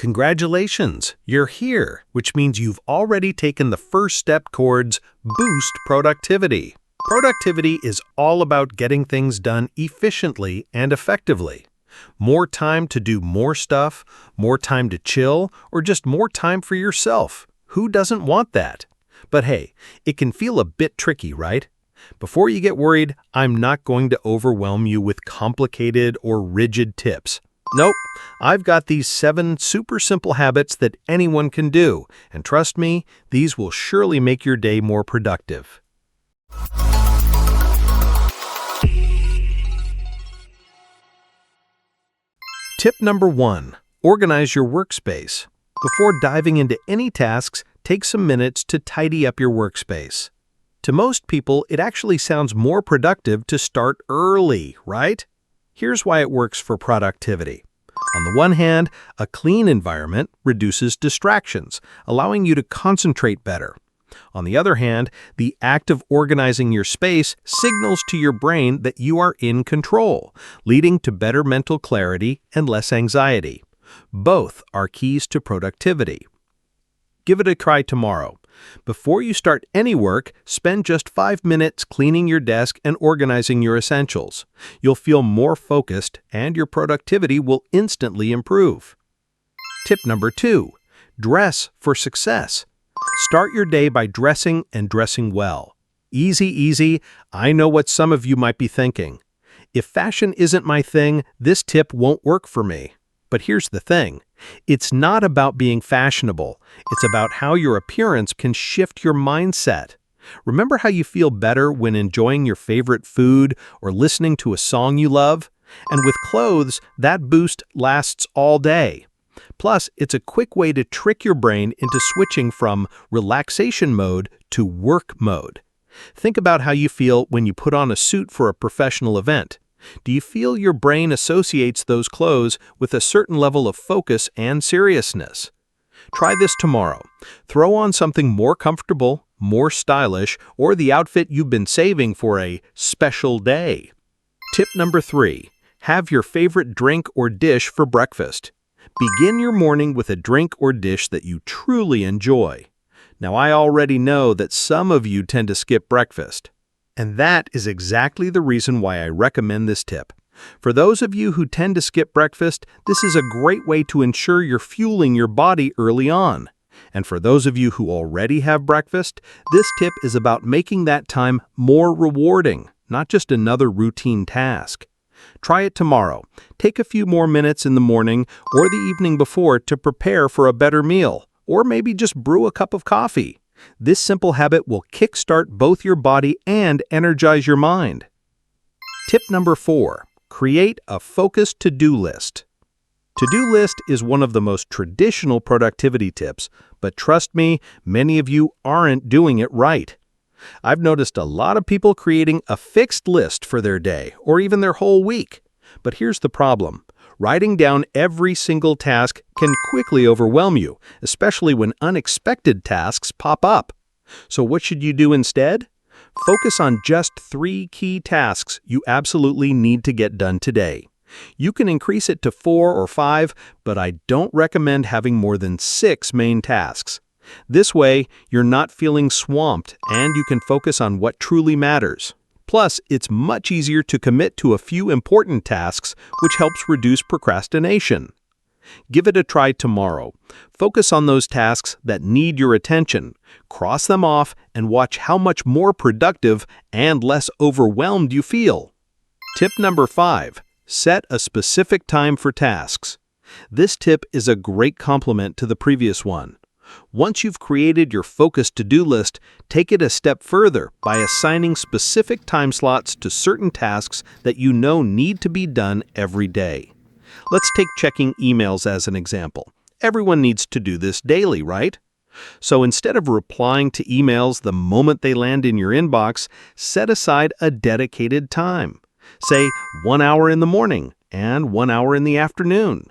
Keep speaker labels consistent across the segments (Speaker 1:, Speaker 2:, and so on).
Speaker 1: Congratulations, you're here, which means you've already taken the first step towards boost productivity. Productivity is all about getting things done efficiently and effectively. More time to do more stuff, more time to chill, or just more time for yourself. Who doesn't want that? But hey, it can feel a bit tricky, right? Before you get worried, I'm not going to overwhelm you with complicated or rigid tips. Nope, I've got these 7 super simple habits that anyone can do, and trust me, these will surely make your day more productive. Tip number 1, organize your workspace. Before diving into any tasks, take some minutes to tidy up your workspace. To most people, it actually sounds more productive to start early, right? Here's why it works for productivity. On the one hand, a clean environment reduces distractions, allowing you to concentrate better. On the other hand, the act of organizing your space signals to your brain that you are in control, leading to better mental clarity and less anxiety. Both are keys to productivity. Give it a try tomorrow. Before you start any work, spend just 5 minutes cleaning your desk and organizing your essentials. You'll feel more focused and your productivity will instantly improve. Tip number 2, dress for success. Start your day by dressing and dressing well. Easy, easy. I know what some of you might be thinking. If fashion isn't my thing, this tip won't work for me. But here's the thing. It's not about being fashionable. It's about how your appearance can shift your mindset. Remember how you feel better when enjoying your favorite food or listening to a song you love? And with clothes, that boost lasts all day. Plus, it's a quick way to trick your brain into switching from relaxation mode to work mode. Think about how you feel when you put on a suit for a professional event. Do you feel your brain associates those clothes with a certain level of focus and seriousness? Try this tomorrow. Throw on something more comfortable, more stylish, or the outfit you've been saving for a special day. Tip number 3, have your favorite drink or dish for breakfast. Begin your morning with a drink or dish that you truly enjoy. Now, I already know that some of you tend to skip breakfast. And that is exactly the reason why I recommend this tip. For those of you who tend to skip breakfast, this is a great way to ensure you're fueling your body early on. And for those of you who already have breakfast, this tip is about making that time more rewarding, not just another routine task. Try it tomorrow. Take a few more minutes in the morning or the evening before to prepare for a better meal, or maybe just brew a cup of coffee. This simple habit will kickstart both your body and energize your mind. Tip number 4, create a focused to-do list. To-do list is one of the most traditional productivity tips, but trust me, many of you aren't doing it right. I've noticed a lot of people creating a fixed list for their day or even their whole week. But here's the problem. Writing down every single task can quickly overwhelm you, especially when unexpected tasks pop up. So what should you do instead? Focus on just 3 key tasks you absolutely need to get done today. You can increase it to 4 or 5, but I don't recommend having more than 6 main tasks. This way, you're not feeling swamped and you can focus on what truly matters. Plus, it's much easier to commit to a few important tasks, which helps reduce procrastination. Give it a try tomorrow. Focus on those tasks that need your attention. Cross them off and watch how much more productive and less overwhelmed you feel. Tip number 5, set a specific time for tasks. This tip is a great complement to the previous one. Once you've created your focused to-do list, take it a step further by assigning specific time slots to certain tasks that you know need to be done every day. Let's take checking emails as an example. Everyone needs to do this daily, right? So instead of replying to emails the moment they land in your inbox, set aside a dedicated time. Say 1 hour in the morning and 1 hour in the afternoon.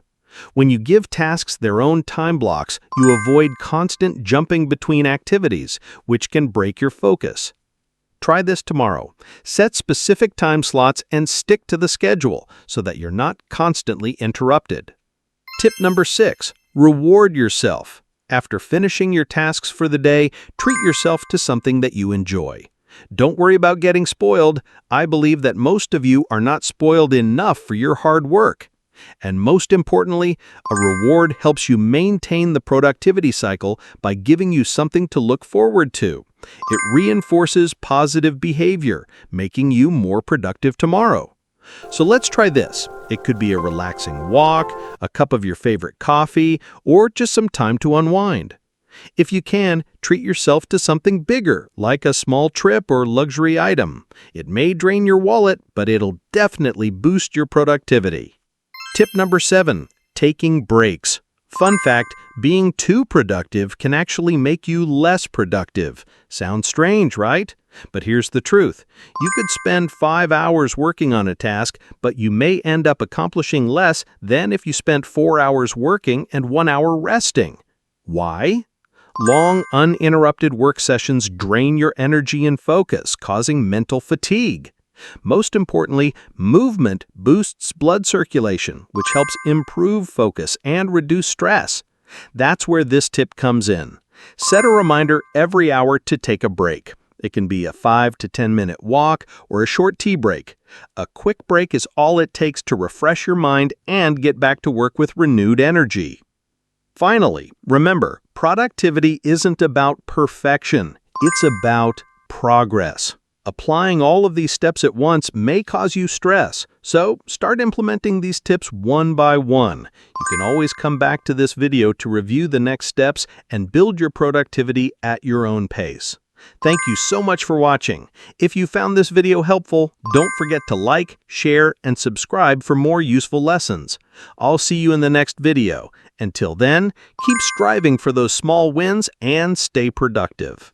Speaker 1: When you give tasks their own time blocks, you avoid constant jumping between activities, which can break your focus. Try this tomorrow. Set specific time slots and stick to the schedule so that you're not constantly interrupted. Tip number 6, Reward yourself. After finishing your tasks for the day, treat yourself to something that you enjoy. Don't worry about getting spoiled. I believe that most of you are not spoiled enough for your hard work. And most importantly, a reward helps you maintain the productivity cycle by giving you something to look forward to. It reinforces positive behavior, making you more productive tomorrow. So let's try this. It could be a relaxing walk, a cup of your favorite coffee, or just some time to unwind. If you can, treat yourself to something bigger, like a small trip or luxury item. It may drain your wallet, but it'll definitely boost your productivity. Tip number 7, taking breaks. Fun fact, being too productive can actually make you less productive. Sounds strange, right? But here's the truth. You could spend 5 hours working on a task, but you may end up accomplishing less than if you spent 4 hours working and 1 hour resting. Why? Long, uninterrupted work sessions drain your energy and focus, causing mental fatigue. Most importantly, movement boosts blood circulation, which helps improve focus and reduce stress. That's where this tip comes in. Set a reminder every hour to take a break. It can be a 5 to 10-minute walk or a short tea break. A quick break is all it takes to refresh your mind and get back to work with renewed energy. Finally, remember, productivity isn't about perfection. It's about progress. Applying all of these steps at once may cause you stress, so start implementing these tips one by one. You can always come back to this video to review the next steps and build your productivity at your own pace. Thank you so much for watching. If you found this video helpful, don't forget to like, share, and subscribe for more useful lessons. I'll see you in the next video. Until then, keep striving for those small wins and stay productive.